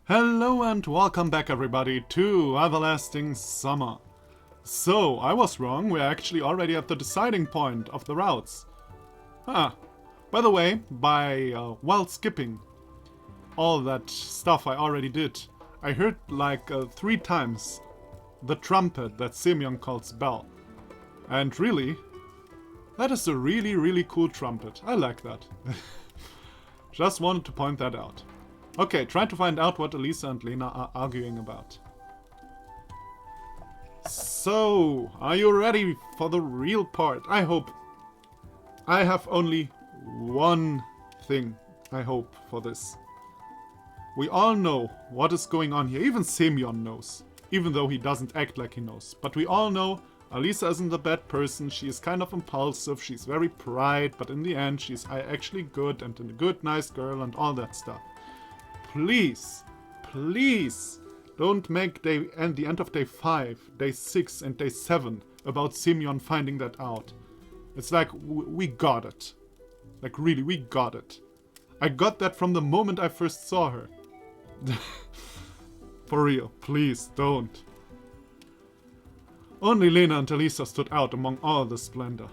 Hello and welcome back everybody to Everlasting Summer. So, I was wrong, we're actually already at the deciding point of the routes. By the way, while skipping all that stuff I already did, I heard like 3 times the trumpet that Semyon calls bell. And really, that is a really cool trumpet. I like that. Just wanted to point that out. Okay, try to find out what Elisa and Lena are arguing about. So, are you ready for the real part? I hope. I have only one thing, I hope, for this. We all know what is going on here. Even Semyon knows. Even though he doesn't act like he knows. But we all know Elisa isn't a bad person. She is kind of impulsive. She's very pride. But in the end, she's actually good and a good, nice girl and all that stuff. Please, don't make the end of day 5, day 6 and day 7 about Semyon finding that out. It's like, we got it. Like really, we got it. I got that from the moment I first saw her. For real, please don't. Only Lena and Elisa stood out among all the splendor.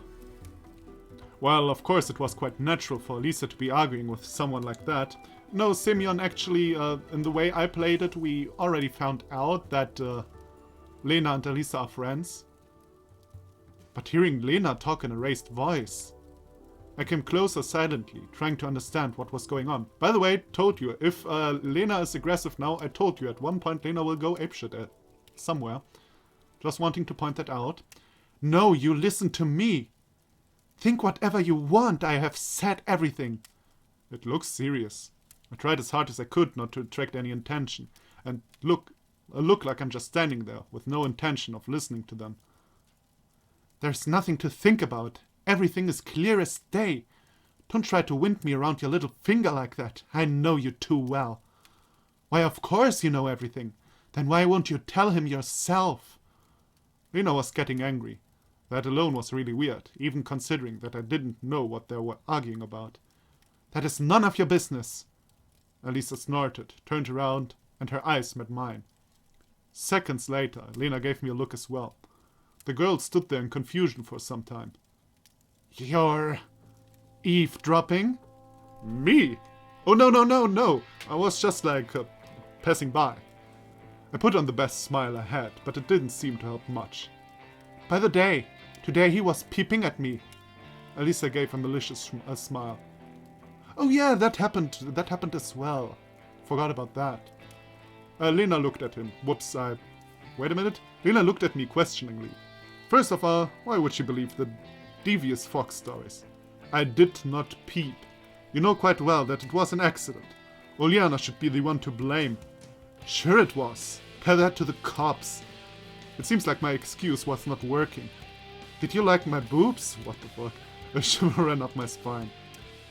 Well, of course it was quite natural for Elisa to be arguing with someone like that. No, Semyon actually, in the way I played it, we already found out that Lena and Elisa are friends. But hearing Lena talk in a raised voice, I came closer silently, trying to understand what was going on. By the way, told you, if Lena is aggressive now, I told you at one point Lena will go apeshit somewhere. Just wanting to point that out. No, you listen to me. Think whatever you want, I have said everything. It looks serious. I tried as hard as I could not to attract any attention, and look like I'm just standing there, with no intention of listening to them. There's nothing to think about. Everything is clear as day. Don't try to wind me around your little finger like that. I know you too well. Why, of course you know everything. Then why won't you tell him yourself? Lena was getting angry. That alone was really weird, even considering that I didn't know what they were arguing about. That is none of your business. Elisa snorted, turned around, and her eyes met mine. Seconds later, Lena gave me a look as well. The girl stood there in confusion for some time. You're eavesdropping? Me? Oh, no. I was just like passing by. I put on the best smile I had, but it didn't seem to help much. By the day, today he was peeping at me. Elisa gave a malicious smile. Oh yeah, that happened as well. Forgot about that. Lena looked at him. Whoops, wait a minute. Lena looked at me questioningly. First of all, why would she believe the devious fox stories? I did not peep. You know quite well that it was an accident. Uliana should be the one to blame. Sure it was. Tell that to the cops. It seems like my excuse was not working. Did you like my boobs? What the fuck? A shiver ran up my spine.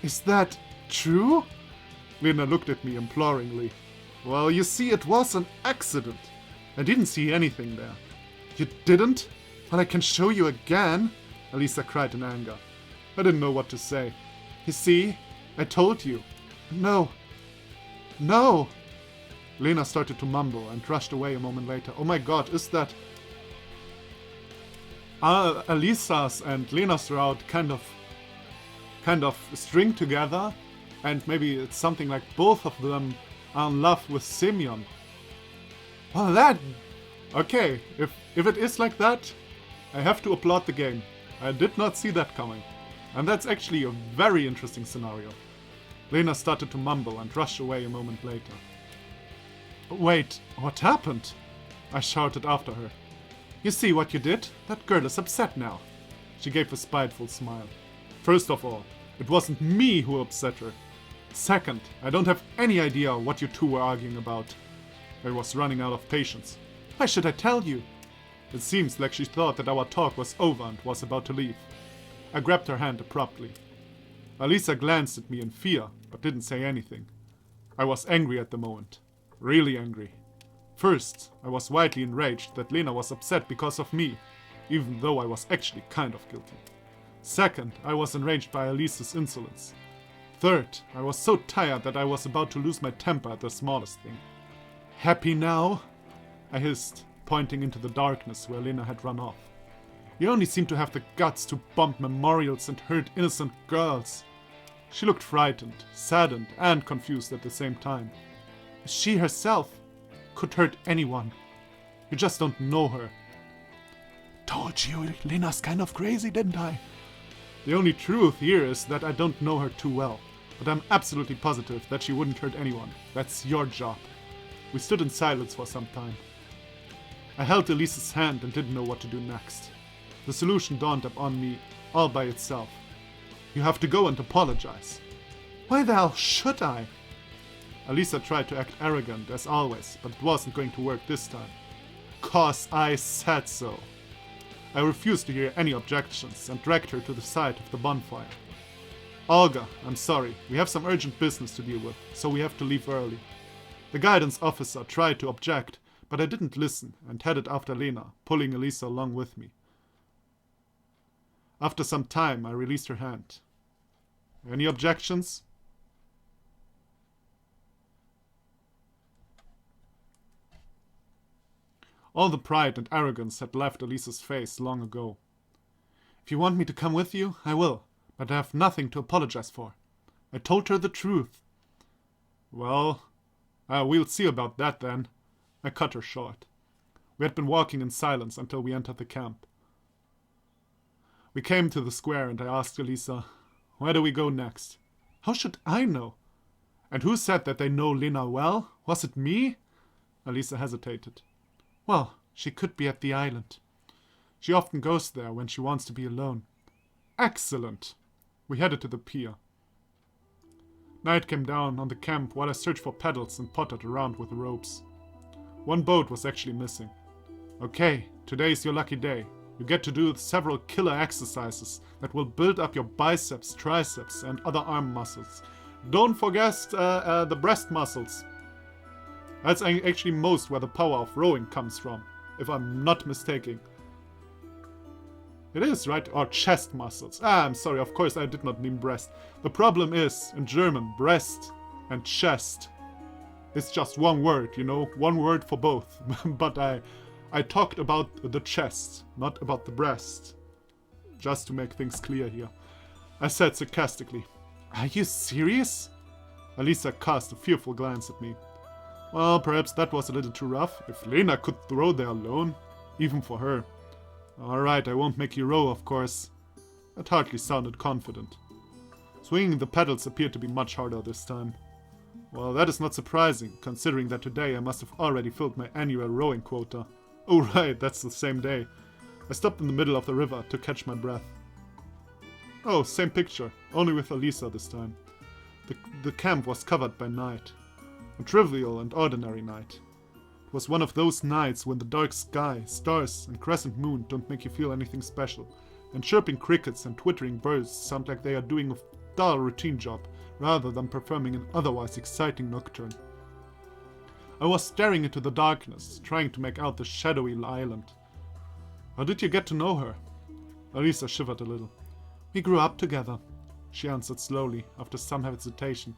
Is that true? Lena looked at me imploringly. Well, you see, it was an accident. I didn't see anything there. You didn't? Well, I can show you again, Elisa cried in anger. I didn't know what to say. You see, I told you. No. Lena started to mumble and rushed away a moment later. Oh my god, is that... Elisa's and Lena's route kind of string together, and maybe it's something like both of them are in love with Semyon. Well, that... Okay, if it is like that, I have to applaud the game. I did not see that coming. And that's actually a very interesting scenario. Lena started to mumble and rushed away a moment later. Wait, what happened? I shouted after her. You see what you did? That girl is upset now. She gave a spiteful smile. First of all, it wasn't me who upset her. Second, I don't have any idea what you two were arguing about. I was running out of patience. Why should I tell you? It seems like she thought that our talk was over and was about to leave. I grabbed her hand abruptly. Elisa glanced at me in fear, but didn't say anything. I was angry at the moment. Really angry. First, I was widely enraged that Lena was upset because of me, even though I was actually kind of guilty. Second, I was enraged by Elisa's insolence. Third, I was so tired that I was about to lose my temper at the smallest thing. Happy now? I hissed, pointing into the darkness where Lena had run off. You only seem to have the guts to bomb memorials and hurt innocent girls. She looked frightened, saddened, and confused at the same time. She herself could hurt anyone. You just don't know her. Told you, Lena's kind of crazy, didn't I? The only truth here is that I don't know her too well, but I'm absolutely positive that she wouldn't hurt anyone. That's your job. We stood in silence for some time. I held Elise's hand and didn't know what to do next. The solution dawned upon me all by itself. You have to go and apologize. Why the hell should I? Elisa tried to act arrogant as always, but it wasn't going to work this time. 'Cause I said so. I refused to hear any objections and dragged her to the side of the bonfire. Olga, I'm sorry, we have some urgent business to deal with, so we have to leave early. The guidance officer tried to object, but I didn't listen and headed after Lena, pulling Elisa along with me. After some time, I released her hand. Any objections? All the pride and arrogance had left Elisa's face long ago. If you want me to come with you, I will, but I have nothing to apologize for. I told her the truth. Well, we'll see about that then. I cut her short. We had been walking in silence until we entered the camp. We came to the square and I asked Elisa, where do we go next? How should I know? And who said that they know Lena well? Was it me? Elisa hesitated. Well, she could be at the island. She often goes there when she wants to be alone. Excellent! We headed to the pier. Night came down on the camp while I searched for paddles and pottered around with the ropes. One boat was actually missing. Okay, today's your lucky day. You get to do several killer exercises that will build up your biceps, triceps, and other arm muscles. Don't forget the breast muscles. That's actually most where the power of rowing comes from, if I'm not mistaken. It is, right? Or chest muscles. I'm sorry, of course I did not mean breast. The problem is, in German, breast and chest is just one word, you know? One word for both. But I talked about the chest, not about the breast. Just to make things clear here. I said sarcastically, Are you serious? Elisa cast a fearful glance at me. Well, perhaps that was a little too rough. If Lena could row there alone, even for her. Alright, I won't make you row, of course. That hardly sounded confident. Swinging the pedals appeared to be much harder this time. Well, that is not surprising, considering that today I must have already filled my annual rowing quota. Oh right, that's the same day. I stopped in the middle of the river to catch my breath. Oh, same picture, only with Elisa this time. The camp was covered by night. A trivial and ordinary night. It was one of those nights when the dark sky, stars, and crescent moon don't make you feel anything special, and chirping crickets and twittering birds sound like they are doing a dull routine job, rather than performing an otherwise exciting nocturne. I was staring into the darkness, trying to make out the shadowy island. How did you get to know her? Elisa shivered a little. We grew up together, she answered slowly, after some hesitation,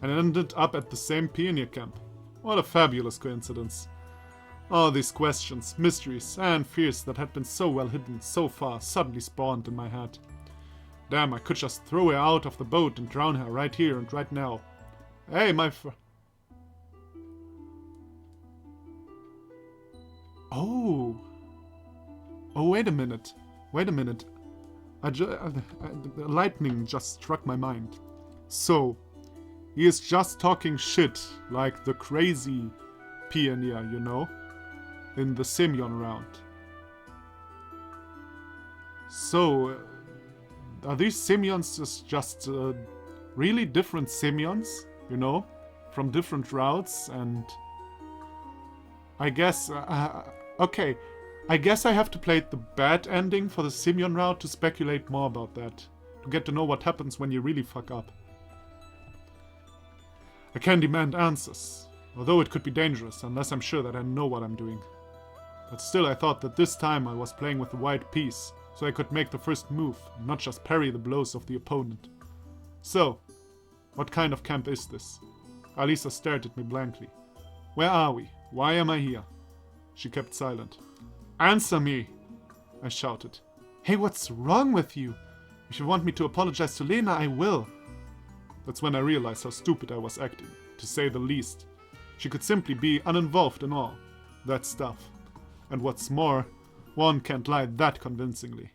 and ended up at the same pioneer camp. What a fabulous coincidence. All these questions, mysteries, and fears that had been so well hidden so far suddenly spawned in my head. Damn, I could just throw her out of the boat and drown her right here and right now. Hey, my Oh, wait a minute. Lightning just struck my mind. So, he is just talking shit like the crazy pioneer, you know? In the Semyon round. So, are these Semyons just really different Semyons, you know? From different routes, and I guess, okay, I guess I have to play the bad ending for the Semyon route to speculate more about that. To get to know what happens when you really fuck up. I can demand answers, although it could be dangerous unless I'm sure that I know what I'm doing. But still I thought that this time I was playing with the white piece, so I could make the first move, and not just parry the blows of the opponent. So, what kind of camp is this? Alisa stared at me blankly. Where are we? Why am I here? She kept silent. Answer me! I shouted. Hey, what's wrong with you? If you want me to apologize to Lena, I will. That's when I realized how stupid I was acting, to say the least. She could simply be uninvolved in all that stuff. And what's more, one can't lie that convincingly.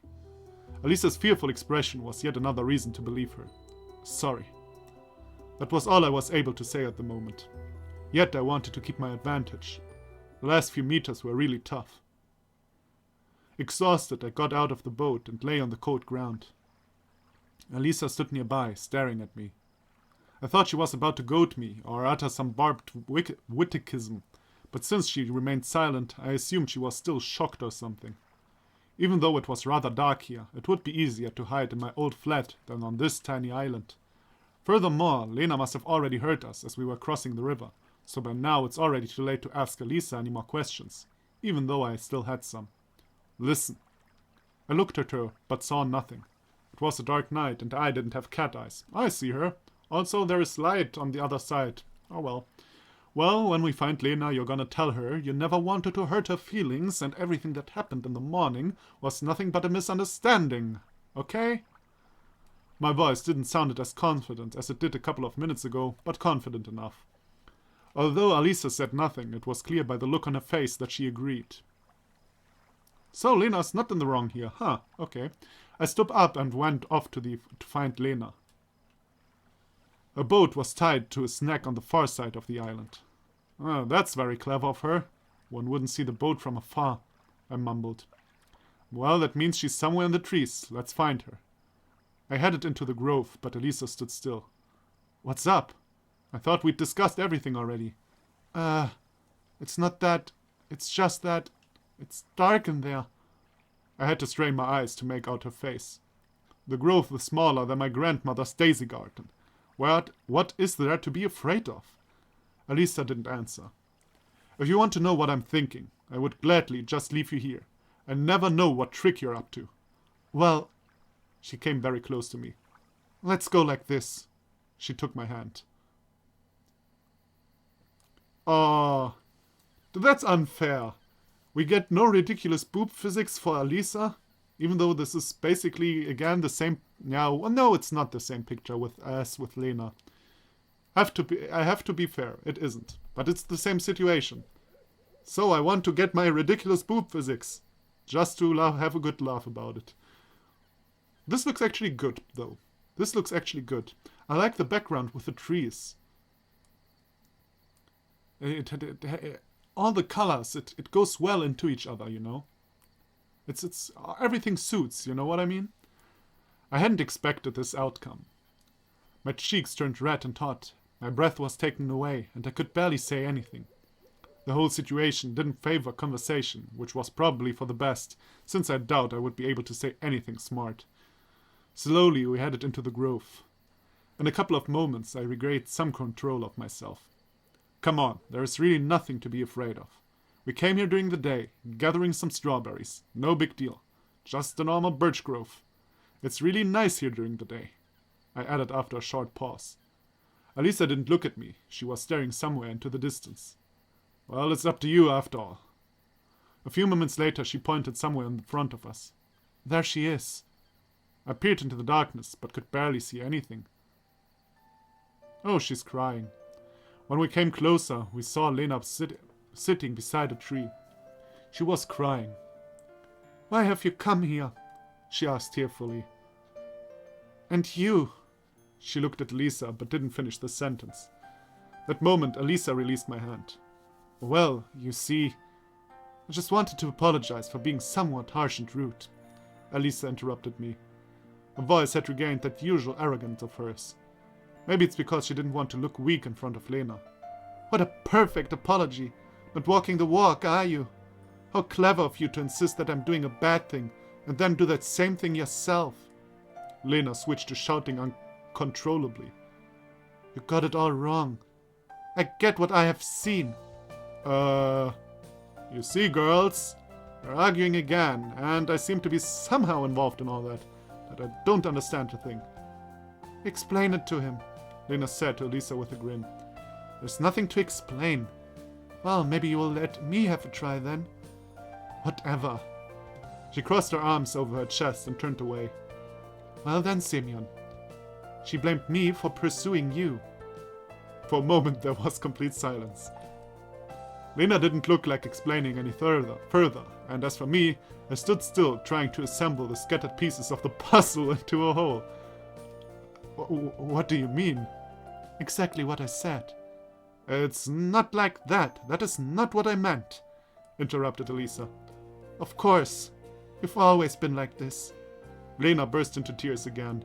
Alisa's fearful expression was yet another reason to believe her. Sorry. That was all I was able to say at the moment. Yet I wanted to keep my advantage. The last few meters were really tough. Exhausted, I got out of the boat and lay on the cold ground. Alisa stood nearby, staring at me. I thought she was about to goad me or utter some barbed witticism, but since she remained silent, I assumed she was still shocked or something. Even though it was rather dark here, it would be easier to hide in my old flat than on this tiny island. Furthermore, Lena must have already heard us as we were crossing the river, so by now it's already too late to ask Alisa any more questions, even though I still had some. Listen. I looked at her, but saw nothing. It was a dark night, and I didn't have cat eyes. I see her. Also, there is light on the other side. Oh well. Well, when we find Lena, you're gonna tell her you never wanted to hurt her feelings, and everything that happened in the morning was nothing but a misunderstanding. Okay? My voice didn't sound as confident as it did a couple of minutes ago, but confident enough. Although Alisa said nothing, it was clear by the look on her face that she agreed. So Lena's not in the wrong here, huh? Okay. I stood up and went off to find Lena. A boat was tied to a snag on the far side of the island. Oh, that's very clever of her. One wouldn't see the boat from afar, I mumbled. Well, that means she's somewhere in the trees. Let's find her. I headed into the grove, but Alisa stood still. What's up? I thought we'd discussed everything already. It's not that. It's just that. It's dark in there. I had to strain my eyes to make out her face. The grove was smaller than my grandmother's daisy garden. What is there to be afraid of? Alisa didn't answer. If you want to know what I'm thinking, I would gladly just leave you here. I never know what trick you're up to. Well, she came very close to me. Let's go like this. She took my hand. Oh, that's unfair. We get no ridiculous boob physics for Alisa, even though this is basically, again, the same... No, it's not the same picture as with Lena. I have to be fair, it isn't. But it's the same situation. So I want to get my ridiculous boob physics, just to have a good laugh about it. This looks actually good, though. This looks actually good. I like the background with the trees. All the colors, it goes well into each other, you know. It's everything suits, you know what I mean? I hadn't expected this outcome. My cheeks turned red and hot, my breath was taken away, and I could barely say anything. The whole situation didn't favor conversation, which was probably for the best, since I doubt I would be able to say anything smart. Slowly we headed into the grove. In a couple of moments I regained some control of myself. Come on, there is really nothing to be afraid of. We came here during the day, gathering some strawberries. No big deal. Just a normal birch grove. It's really nice here during the day, I added after a short pause. Alisa didn't look at me. She was staring somewhere into the distance. Well, it's up to you after all. A few moments later she pointed somewhere in front of us. There she is. I peered into the darkness, but could barely see anything. Oh, she's crying. When we came closer, we saw Lena sitting beside a tree. She was crying. Why have you come here? She asked tearfully. And you? She looked at Alisa, but didn't finish the sentence. That moment, Alisa released my hand. Well, you see, I just wanted to apologize for being somewhat harsh and rude. Alisa interrupted me. Her voice had regained that usual arrogance of hers. Maybe it's because she didn't want to look weak in front of Lena. What a perfect apology! Not walking the walk, are you? How clever of you to insist that I'm doing a bad thing, and then do that same thing yourself. Lena switched to shouting uncontrollably. You got it all wrong. I get what I have seen. You see, girls, we're arguing again, and I seem to be somehow involved in all that I don't understand a thing. Explain it to him, Lena said to Alisa with a grin. There's nothing to explain. Well, maybe you will let me have a try then. Whatever. She crossed her arms over her chest and turned away. Well then, Semyon. She blamed me for pursuing you. For a moment there was complete silence. Lena didn't look like explaining any further, and as for me, I stood still, trying to assemble the scattered pieces of the puzzle into a whole. What do you mean? Exactly what I said. It's not like that. That is not what I meant, interrupted Elisa. Of course. You've always been like this. Lena burst into tears again.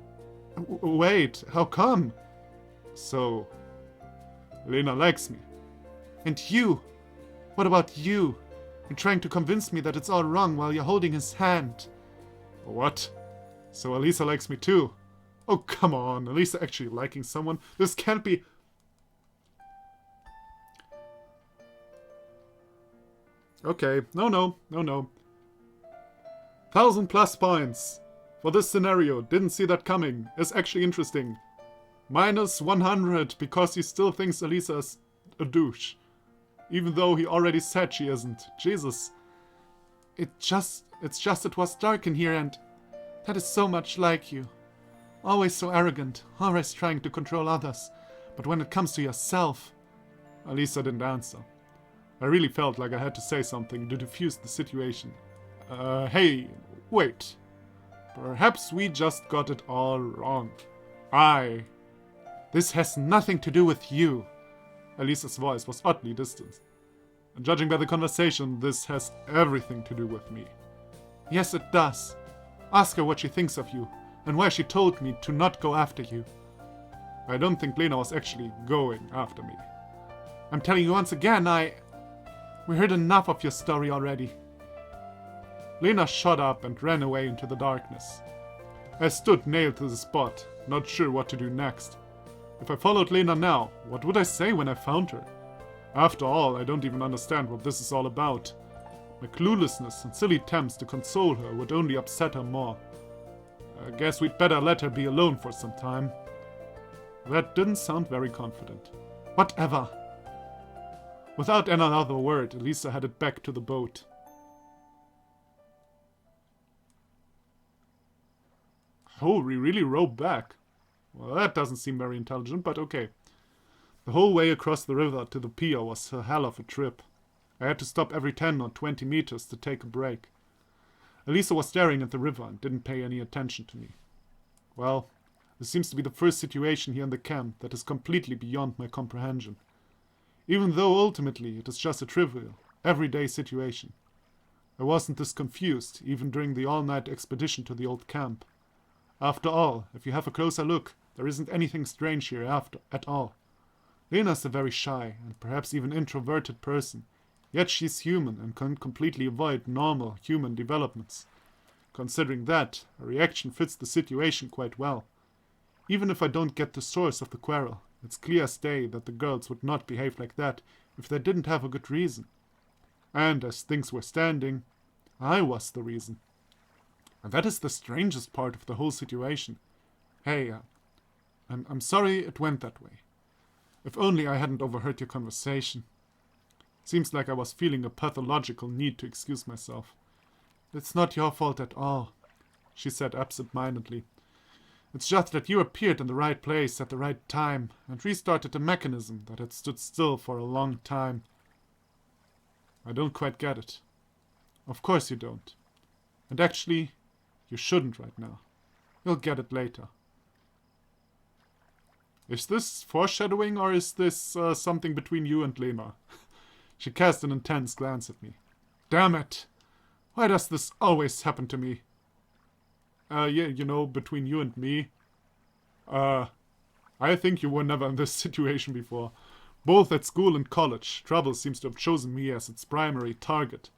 Wait, how come? So, Lena likes me. And you? What about you? You're trying to convince me that it's all wrong while you're holding his hand. What? So Elisa likes me too? Oh, come on. Elisa actually liking someone? This can't be... Okay. No. 1,000+ points. For this scenario, didn't see that coming. Is actually interesting. -100 because he still thinks Elisa's a douche. Even though he already said she isn't. Jesus. It's just it was dark in here and that is so much like you. Always so arrogant, always trying to control others. But when it comes to yourself... Elisa didn't answer. I really felt like I had to say something to diffuse the situation. Hey, wait. Perhaps we just got it all wrong. This has nothing to do with you. Elisa's voice was oddly distant. And judging by the conversation, this has everything to do with me. Yes, it does. Ask her what she thinks of you, and why she told me to not go after you. I don't think Lena was actually going after me. I'm telling you once again, we heard enough of your story already. Lena shot up and ran away into the darkness. I stood nailed to the spot, not sure what to do next. If I followed Lena now, what would I say when I found her? After all, I don't even understand what this is all about. My cluelessness and silly attempts to console her would only upset her more. I guess we'd better let her be alone for some time. That didn't sound very confident. Whatever. Without another word, Elisa headed back to the boat. Oh, we really rowed back. Well, that doesn't seem very intelligent, but okay. The whole way across the river to the pier was a hell of a trip. I had to stop every 10 or 20 meters to take a break. Elisa was staring at the river and didn't pay any attention to me. Well, this seems to be the first situation here in the camp that is completely beyond my comprehension. Even though ultimately it is just a trivial, everyday situation. I wasn't this confused, even during the all-night expedition to the old camp. After all, if you have a closer look, there isn't anything strange here at all. Lena's a very shy and perhaps even introverted person, yet she's human and can completely avoid normal human developments. Considering that, her reaction fits the situation quite well. Even if I don't get the source of the quarrel, it's clear as day that the girls would not behave like that if they didn't have a good reason. And as things were standing, I was the reason. And that is the strangest part of the whole situation. Hey, I'm sorry it went that way. If only I hadn't overheard your conversation. Seems like I was feeling a pathological need to excuse myself. It's not your fault at all, she said absent-mindedly. It's just that you appeared in the right place at the right time and restarted a mechanism that had stood still for a long time. I don't quite get it. Of course you don't. And actually, you shouldn't right now. You'll get it later. Is this foreshadowing or is this something between you and Lena? She cast an intense glance at me. Damn it! Why does this always happen to me? Yeah, you know, between you and me. I think you were never in this situation before. Both at school and college, trouble seems to have chosen me as its primary target.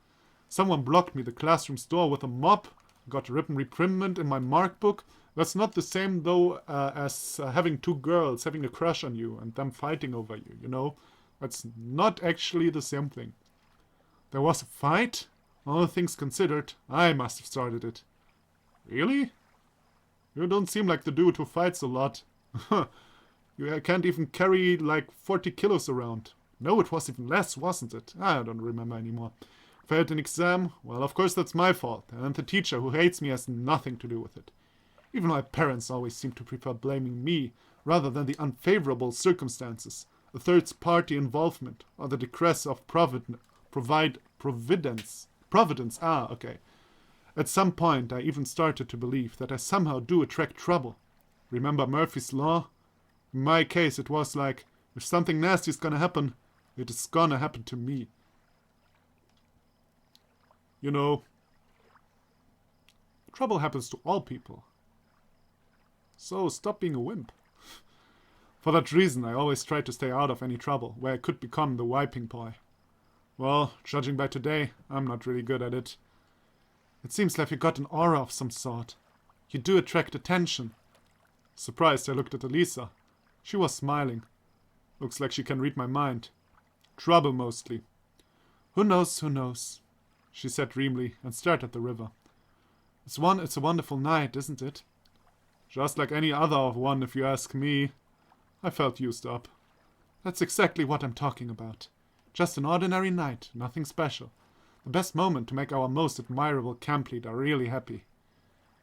Someone blocked me the classroom's door with a mop, got a written reprimand in my mark book. That's not the same, though, as having two girls having a crush on you and them fighting over you, you know? That's not actually the same thing. There was a fight? All things considered, I must have started it. Really? You don't seem like the dude who fights a lot. You can't even carry like 40 kilos around. No, it was even less, wasn't it? I don't remember anymore. Failed an exam? Well, of course that's my fault, and the teacher who hates me has nothing to do with it. Even my parents always seem to prefer blaming me rather than the unfavorable circumstances, the third-party involvement, or the decree of providence. Providence, okay. At some point, I even started to believe that I somehow do attract trouble. Remember Murphy's Law? In my case, it was like, if something nasty is gonna happen, it is gonna happen to me. You know, trouble happens to all people. So stop being a wimp. For that reason, I always tried to stay out of any trouble where I could become the wiping boy. Well, judging by today, I'm not really good at it. It seems like you got an aura of some sort. You do attract attention. Surprised, I looked at Elisa. She was smiling. Looks like she can read my mind. Trouble mostly. Who knows, who knows, she said dreamily and stared at the river. It's a wonderful night, isn't it? Just like any other one, if you ask me. I felt used up. That's exactly what I'm talking about. Just an ordinary night, nothing special. The best moment to make our most admirable camp leader really happy.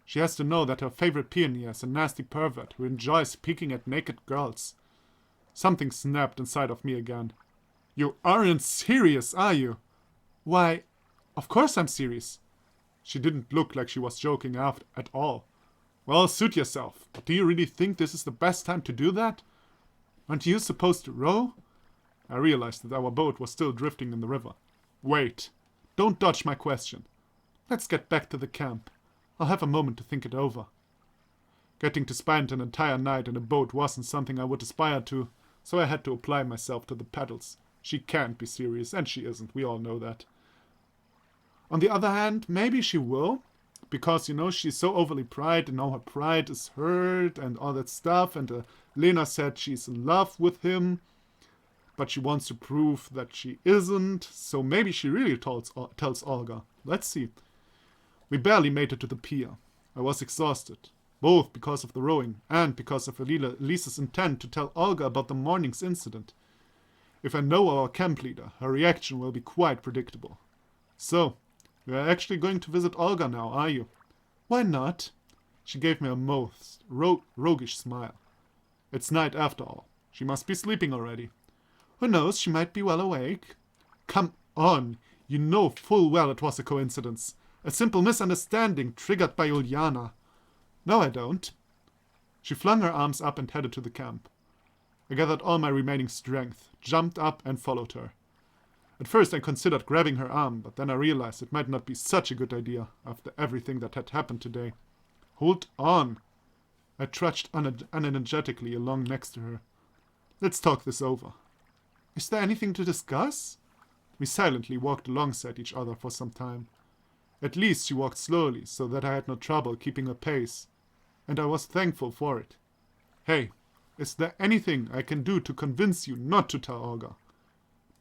She has to know that her favorite pioneer is a nasty pervert who enjoys peeking at naked girls. Something snapped inside of me again. You aren't serious, are you? Why, of course I'm serious. She didn't look like she was joking at all. Well, suit yourself. But do you really think this is the best time to do that? Aren't you supposed to row? I realized that our boat was still drifting in the river. Wait. Don't dodge my question. Let's get back to the camp. I'll have a moment to think it over. Getting to spend an entire night in a boat wasn't something I would aspire to, so I had to apply myself to the paddles. She can't be serious, and she isn't. We all know that. On the other hand, maybe she will, because, she's so overly pride, and now her pride is hurt, and all that stuff, and Lena said she's in love with him, but she wants to prove that she isn't, so maybe she really tells Olga. Let's see. We barely made it to the pier. I was exhausted, both because of the rowing and because of Elisa's intent to tell Olga about the morning's incident. If I know our camp leader, her reaction will be quite predictable. So, you are actually going to visit Olga now, are you? Why not? She gave me a most roguish smile. It's night after all. She must be sleeping already. Who knows, she might be well awake. Come on, you know full well it was a coincidence. A simple misunderstanding triggered by Uliana. No, I don't. She flung her arms up and headed to the camp. I gathered all my remaining strength, jumped up and followed her. At first I considered grabbing her arm, but then I realized it might not be such a good idea after everything that had happened today. Hold on. I trudged unenergetically along next to her. Let's talk this over. Is there anything to discuss? We silently walked alongside each other for some time. At least she walked slowly, so that I had no trouble keeping her pace, and I was thankful for it. Hey, is there anything I can do to convince you not to tell Olga?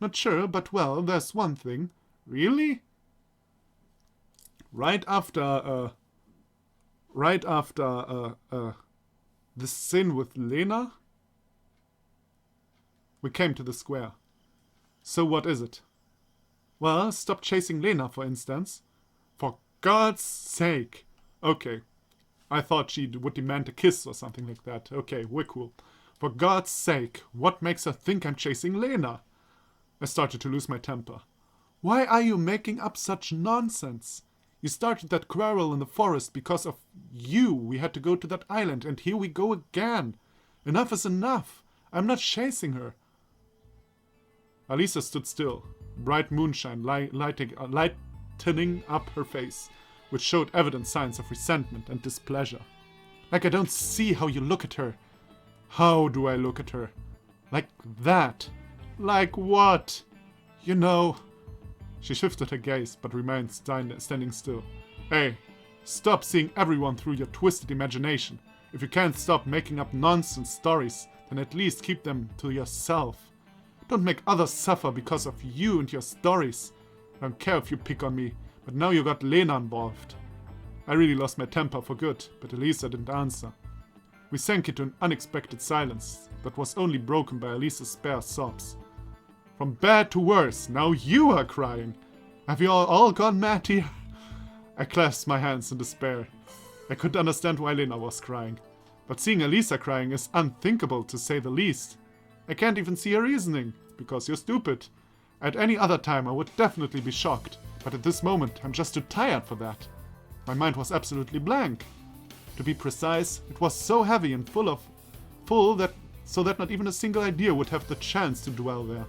Not sure, but well, there's one thing. Really? Right after the scene with Lena, we came to the square. So what is it? Well, stop chasing Lena, for instance. For God's sake. Okay. I thought she would demand a kiss or something like that. Okay, we're cool. For God's sake, what makes her think I'm chasing Lena? I started to lose my temper. Why are you making up such nonsense? You started that quarrel in the forest because of you. We had to go to that island, and here we go again. Enough is enough. I'm not chasing her. Alisa stood still, bright moonshine lightening up her face, which showed evident signs of resentment and displeasure. Like I don't see how you look at her. How do I look at her? Like that. Like what? You know. She shifted her gaze, but remained standing still. Hey, stop seeing everyone through your twisted imagination. If you can't stop making up nonsense stories, then at least keep them to yourself. Don't make others suffer because of you and your stories. I don't care if you pick on me, but now you got Lena involved. I really lost my temper for good, but Elisa didn't answer. We sank into an unexpected silence that was only broken by Elisa's spare sobs. From bad to worse, now you are crying. Have you all gone mad here? I clasped my hands in despair. I could understand why Lena was crying. But seeing Elisa crying is unthinkable, to say the least. I can't even see her reasoning, because you're stupid. At any other time I would definitely be shocked, but at this moment I'm just too tired for that. My mind was absolutely blank. To be precise, it was so heavy and full that not even a single idea would have the chance to dwell there.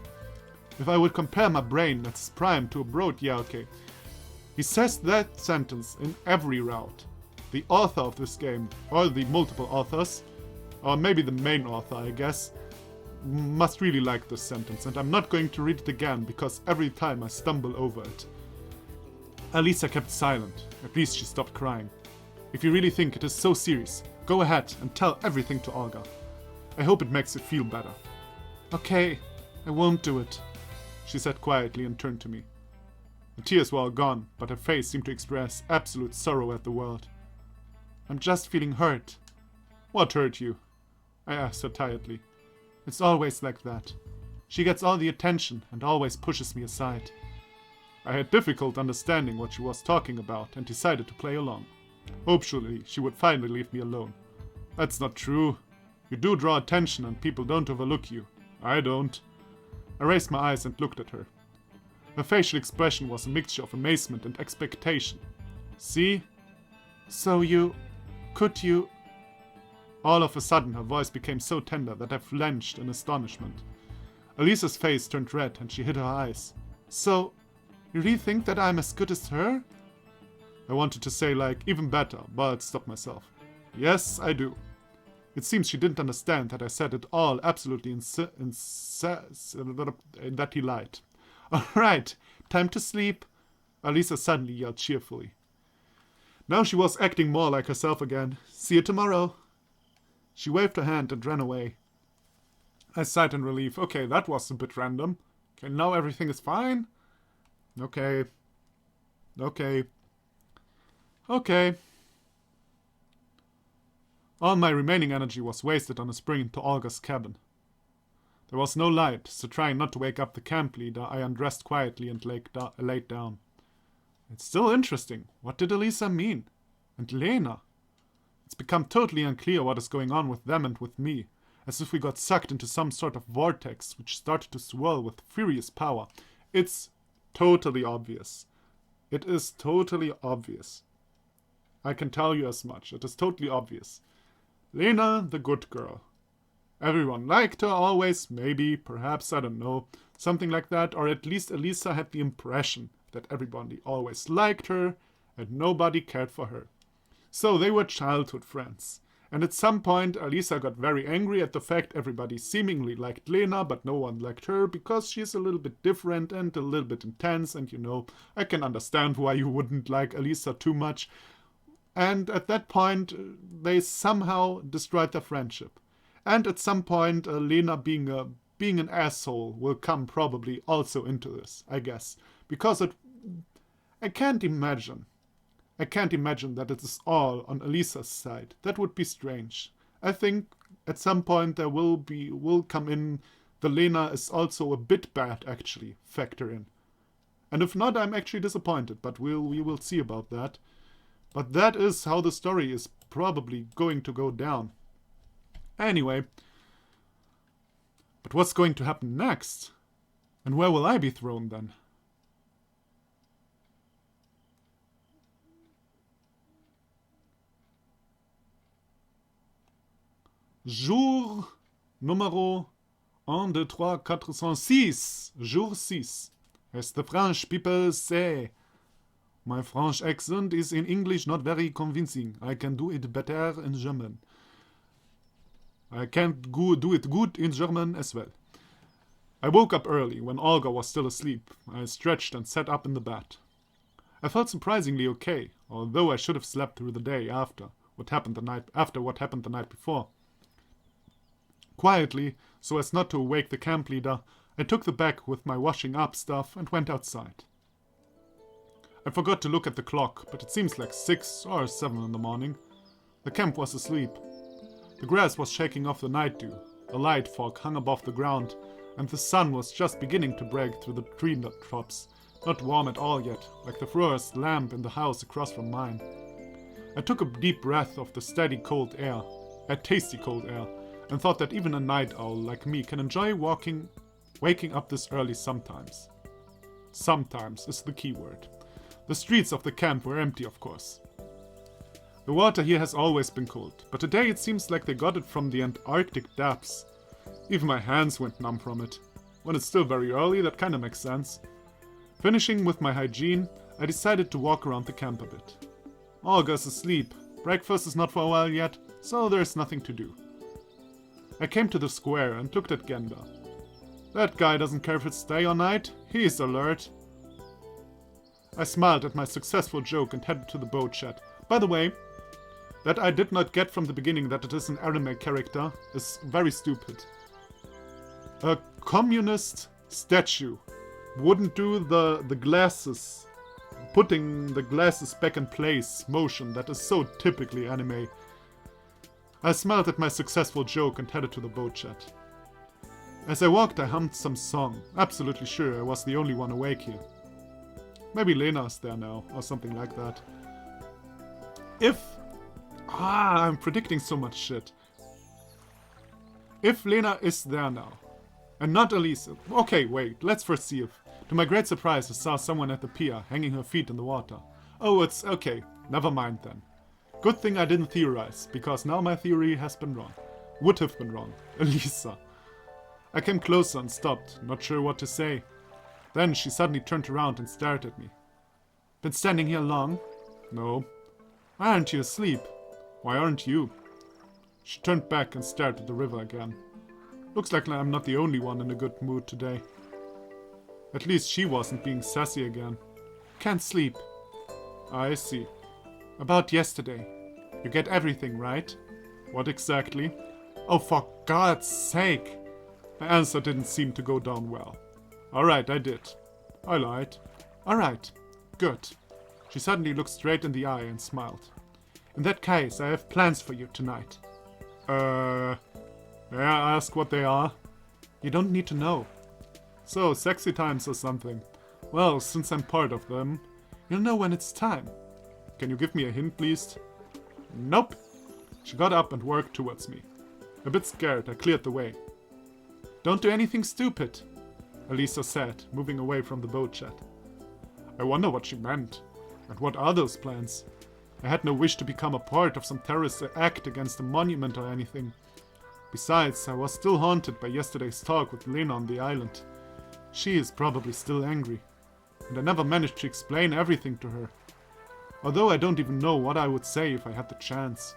If I would compare my brain at its prime to a broad, yeah, okay. He says that sentence in every route. The author of this game, or the multiple authors, or maybe the main author, I guess, must really like this sentence, and I'm not going to read it again because every time I stumble over it. Elisa kept silent. At least she stopped crying. If you really think it is so serious, go ahead and tell everything to Olga. I hope it makes you feel better. Okay, I won't do it, she said quietly and turned to me. The tears were all gone, but her face seemed to express absolute sorrow at the world. I'm just feeling hurt. What hurt you? I asked her tiredly. It's always like that. She gets all the attention and always pushes me aside. I had difficult understanding what she was talking about and decided to play along. Hopefully, she would finally leave me alone. That's not true. You do draw attention and people don't overlook you. I don't. I raised my eyes and looked at her. Her facial expression was a mixture of amazement and expectation. See? So could you... All of a sudden, her voice became so tender that I flinched in astonishment. Elisa's face turned red and she hid her eyes. So, you really think that I'm as good as her? I wanted to say, even better, but stopped myself. Yes, I do. It seems she didn't understand that I said it all absolutely that he lied. All right, time to sleep, Elisa suddenly yelled cheerfully. Now she was acting more like herself again. See you tomorrow. She waved her hand and ran away. I sighed in relief. Okay, that was a bit random. Okay, now everything is fine? Okay. All my remaining energy was wasted on a sprint into Olga's cabin. There was no light, so trying not to wake up the camp leader, I undressed quietly and laid down. It's still interesting. What did Elisa mean? And Lena? It's become totally unclear what is going on with them and with me, as if we got sucked into some sort of vortex which started to swirl with furious power. It's totally obvious. It is totally obvious. I can tell you as much. It is totally obvious. Lena, the good girl. Everyone liked her always, maybe, perhaps, I don't know, something like that, or at least Elisa had the impression that everybody always liked her and nobody cared for her. So they were childhood friends. And at some point Elisa got very angry at the fact everybody seemingly liked Lena but no one liked her because she's a little bit different and a little bit intense, and I can understand why you wouldn't like Elisa too much. And at that point they somehow destroyed their friendship. And at some point Lena being an asshole will come probably also into this, I guess. Because I can't imagine that it is all on Elisa's side. That would be strange. I think at some point there will come in the Lena is also a bit bad actually factor in. And if not, I'm actually disappointed, but we will see about that. But that is how the story is probably going to go down. Anyway, but what's going to happen next? And where will I be thrown then? Jour numéro 1, 2, 3, 406. Jour 6. As the French people say. My French accent is in English not very convincing. I can do it better in German. I can't do it good in German as well. I woke up early when Olga was still asleep. I stretched and sat up in the bed. I felt surprisingly okay, although I should have slept through the day after what happened the night before. Quietly, so as not to awake the camp leader, I took the bag with my washing up stuff and went outside. I forgot to look at the clock, but it seems like 6 or 7 in the morning. The camp was asleep. The grass was shaking off the night dew. A light fog hung above the ground, and the sun was just beginning to break through the tree tops, not warm at all yet, like the fluorescent lamp in the house across from mine. I took a deep breath of the steady cold air, tasty cold air, and thought that even a night owl like me can enjoy waking up this early sometimes. Sometimes is the key word. The streets of the camp were empty, of course. The water here has always been cold, but today it seems like they got it from the Antarctic depths. Even my hands went numb from it. When it's still very early, that kinda makes sense. Finishing with my hygiene, I decided to walk around the camp a bit. Olga's asleep, breakfast is not for a while yet, so there's nothing to do. I came to the square and looked at Genda. That guy doesn't care if it's day or night, he's alert. I smiled at my successful joke and headed to the boat shed. By the way, that I did not get from the beginning that it is an anime character is very stupid. A communist statue wouldn't do the glasses, putting the glasses back in place motion that is so typically anime. I smiled at my successful joke and headed to the boat shed. As I walked, I hummed some song, absolutely sure I was the only one awake here. Maybe Lena's there now, or something like that. I'm predicting so much shit. If Lena is there now, and not Elisa. Okay, wait, let's first see if. To my great surprise, I saw someone at the pier, hanging her feet in the water. Oh, it's okay, never mind then. Good thing I didn't theorize, because now my theory has been wrong. Would have been wrong. Elisa. I came closer and stopped, not sure what to say. Then she suddenly turned around and stared at me. Been standing here long? No. Why aren't you asleep? Why aren't you? She turned back and stared at the river again. Looks like I'm not the only one in a good mood today. At least she wasn't being sassy again. Can't sleep. I see. About yesterday. You get everything, right? What exactly? Oh, for God's sake! My answer didn't seem to go down well. Alright, I did. I lied. Alright. Good. She suddenly looked straight in the eye and smiled. In that case, I have plans for you tonight. May I ask what they are? You don't need to know. So, sexy times or something. Well, since I'm part of them, you'll know when it's time. Can you give me a hint, please? Nope. She got up and worked towards me. A bit scared, I cleared the way. Don't do anything stupid, Elisa said, moving away from the boat shed. I wonder what she meant. And what are those plans? I had no wish to become a part of some terrorist act against a monument or anything. Besides, I was still haunted by yesterday's talk with Lena on the island. She is probably still angry. And I never managed to explain everything to her. Although I don't even know what I would say if I had the chance.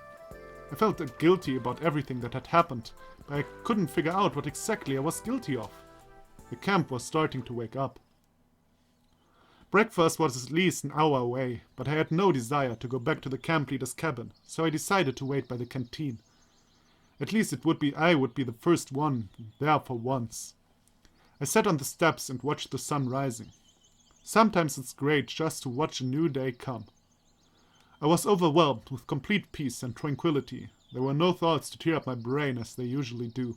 I felt guilty about everything that had happened, but I couldn't figure out what exactly I was guilty of. The camp was starting to wake up. Breakfast was at least an hour away, but I had no desire to go back to the camp leader's cabin, so I decided to wait by the canteen. At least I would be the first one there for once. I sat on the steps and watched the sun rising. Sometimes it's great just to watch a new day come. I was overwhelmed with complete peace and tranquility. There were no thoughts to tear up my brain as they usually do.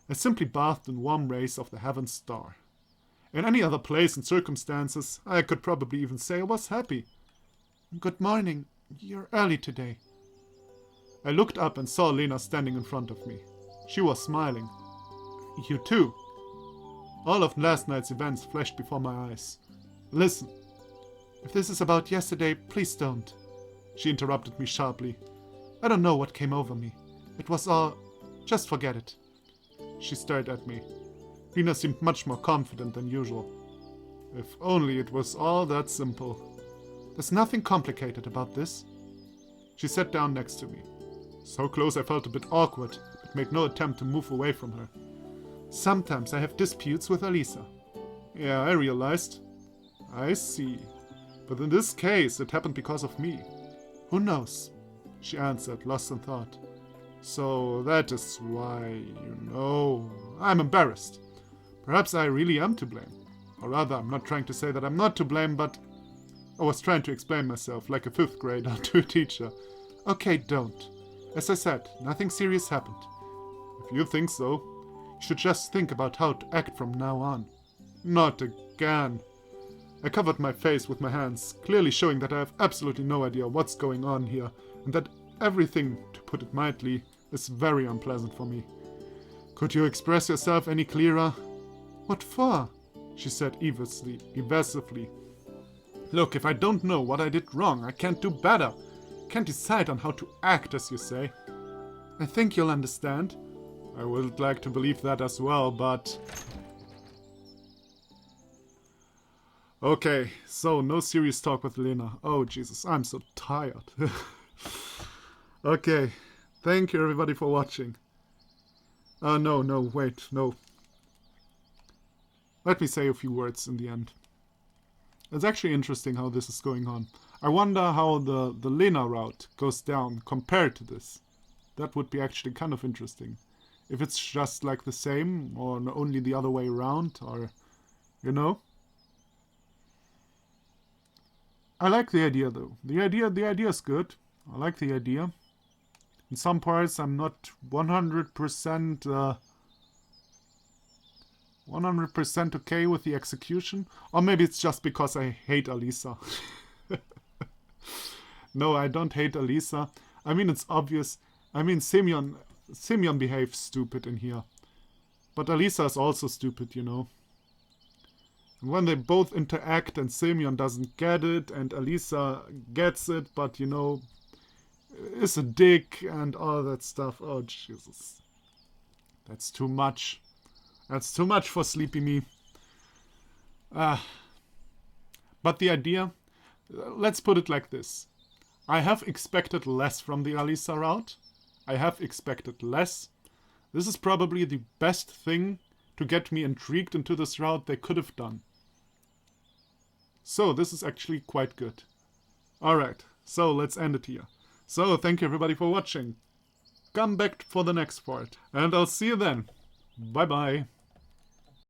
I simply bathed in warm rays of the heaven's star. In any other place and circumstances, I could probably even say I was happy. Good morning. You're early today. I looked up and saw Lena standing in front of me. She was smiling. You too. All of last night's events flashed before my eyes. Listen. If this is about yesterday, please don't. She interrupted me sharply. I don't know what came over me. It was all... Just forget it. She stared at me. Lena seemed much more confident than usual. If only it was all that simple. There's nothing complicated about this. She sat down next to me. So close I felt a bit awkward, but made no attempt to move away from her. Sometimes I have disputes with Elisa. Yeah, I realized. I see. But in this case, it happened because of me. Who knows? She answered, lost in thought. So that is why, I'm embarrassed. Perhaps I really am to blame. Or rather, I'm not trying to say that I'm not to blame, but I was trying to explain myself like a 5th grader to a teacher. Okay, don't. As I said, nothing serious happened. If you think so. You should just think about how to act from now on. Not again. I covered my face with my hands, clearly showing that I have absolutely no idea what's going on here, and that everything, to put it mildly, is very unpleasant for me. Could you express yourself any clearer? What for? She said evasively. Look, if I don't know what I did wrong, I can't do better. Can't decide on how to act, as you say. I think you'll understand. I would like to believe that as well, but... Okay, so no serious talk with Lena. Oh, Jesus, I'm so tired. Okay, thank you everybody for watching. No, wait, no. Let me say a few words in the end. It's actually interesting how this is going on. I wonder how the Lena route goes down compared to this. That would be actually kind of interesting. If it's just like the same, or only the other way around, or, you know? I like the idea though. The idea is good. I like the idea. In some parts I'm not 100% 100% okay with the execution. Or maybe it's just because I hate Alisa. No, I don't hate Alisa. I mean, it's obvious. I mean, Semyon behaves stupid in here. But Alisa is also stupid, you know. And when they both interact and Semyon doesn't get it and Alisa gets it, but, you know, is a dick and all that stuff. Oh, Jesus. That's too much. That's too much for sleepy me. But the idea, let's put it like this. I have expected less from the Alisa route. I have expected less. This is probably the best thing to get me intrigued into this route they could have done. So this is actually quite good. Alright, so let's end it here. So thank you everybody for watching. Come back for the next part. And I'll see you then. Bye bye.